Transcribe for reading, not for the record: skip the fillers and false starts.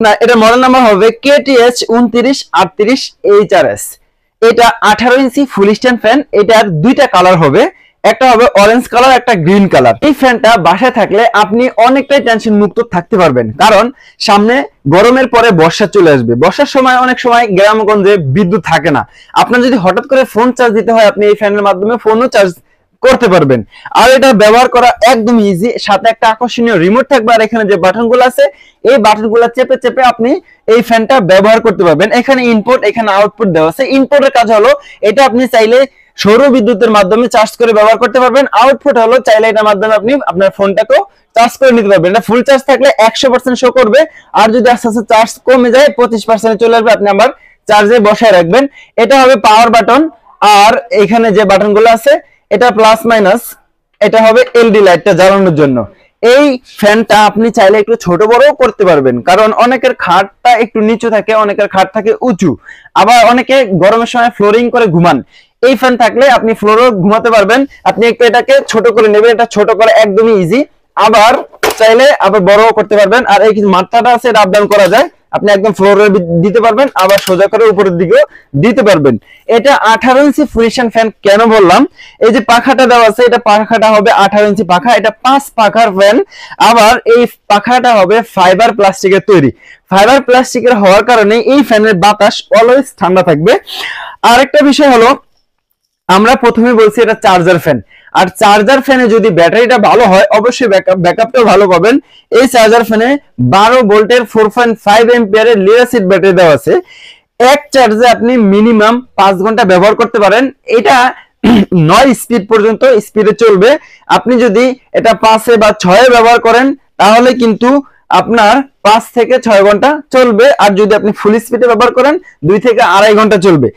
না, এটা model number হবে KTH 2938HRS। এটা 18 ইঞ্চি ফুল স্ট্যান্ড ফ্যান। এটার দুইটা কালার হবে, একটা হবে অরেঞ্জ কালার, একটা গ্রিন কালার। এই ফ্যানটা বাসায় থাকলে আপনি অনেকটাই টেনশন মুক্ত থাকতে পারবেন, কারণ সামনে গরমের পরে বর্ষা চলে আসবে। বর্ষার সময় অনেক সময় গ্রামগঞ্জে বিদ্যুৎ থাকে না, আপনার যদি হঠাৎ করে ফোন চার্জ দিতে হয়, আপনি এই ফ্যানের মাধ্যমে ফোনও চার্জ করতে পারবেন। আর এটা ব্যবহার করা একদম ইজি, সাথে একটা আকর্ষণীয় রিমোট থাকবে। আর এখানে যে বাটনগুলো আছে, এই বাটনগুলো চেপে চেপে আপনি এই ফ্যানটা ব্যবহার করতে পারবেন। এখানে ইনপুট, এখানে আউটপুট দেওয়া আছে। ইনপুটের কাজ হলো এটা আপনি চাইলে সৌর বিদ্যুতের মাধ্যমে চার্জ করে ব্যবহার করতে পারবেন। আউটপুট হলো চাইলে এটার মাধ্যমে আপনি আপনার ফোনটাকেও চার্জ করে নিতে পারবেন। এটা ফুল চার্জ থাকলে 100% শো করবে, আর যদি আস্তে আস্তে চার্জ কমে যায় 25% চলে আসবে, আপনি আবার চার্জে বসায় রাখবেন। এটা হবে পাওয়ার বাটন। আর এখানে যে বাটনগুলো আছে, এটা প্লাস মাইনাস, এটা হবে এলডি লাইটটা জ্বালানোর জন্য। এই ফ্যানটা আপনি চাইলে একটু ছোট বড়ও করতে পারবেন, কারণ অনেকের খাটটা একটু নিচু থাকে, অনেকের খাট থাকে উঁচু, আবার অনেকে গরমের সময় ফ্লোরিং করে ঘুমান। এই ফ্যান থাকলে আপনি ফ্লোরও ঘুমাতে পারবেন। আপনি একটু এটাকে ছোট করে নেবেন, এটা ছোট করা একদমই ইজি। আবার চাইলে আবার বড়ও করতে পারবেন। আর এই মাথাটা আছে, এটা আপ ডাউন করা যায়, আপনি একদম ফ্লোরে দিতে পারবেন, আবার সোজা করে উপরের দিকেও দিতে পারবেন। এটা 18 ইঞ্চি ফ্রিকশন ফ্যান কেন বললাম, এই যে পাখাটা দেওয়া আছে, এটা পাখাটা হবে 18 ইঞ্চি পাখা। এটা 5 পাখার ফ্যান। আবার এই পাখাটা হবে ফাইবার প্লাস্টিকের তৈরি। ফাইবার প্লাস্টিকের হওয়ার কারণে এই ফ্যানের বাতাস অলওয়েজ ঠান্ডা থাকবে। আরেকটা বিষয় হলো, আমরা প্রথমে বলছি এটা চার্জার ফ্যান, আর চার্জার ফ্যানে যদি ব্যাটারিটা ভালো হয় অবশ্যই ব্যাকআপটাও ভালো পাবেন। এই চার্জার ফ্যানে 12 ভোল্টের 4.5 এম্পিয়ারের লিড অ্যাসিড ব্যাটারি দেওয়া আছে। এক চার্জে আপনি মিনিমাম 5 ঘন্টা ব্যবহার করতে পারেন। এটা 9 স্পিড পর্যন্ত স্পিডে চলবে। আপনি যদি এটা 5 বা 6 ব্যবহার করেন তাহলে কিন্তু আপনার 5 থেকে 6 ঘন্টা চলবে, আর যদি আপনি ফুল স্পিডে ব্যবহার করেন 2 থেকে 2.5 ঘন্টা চলবে।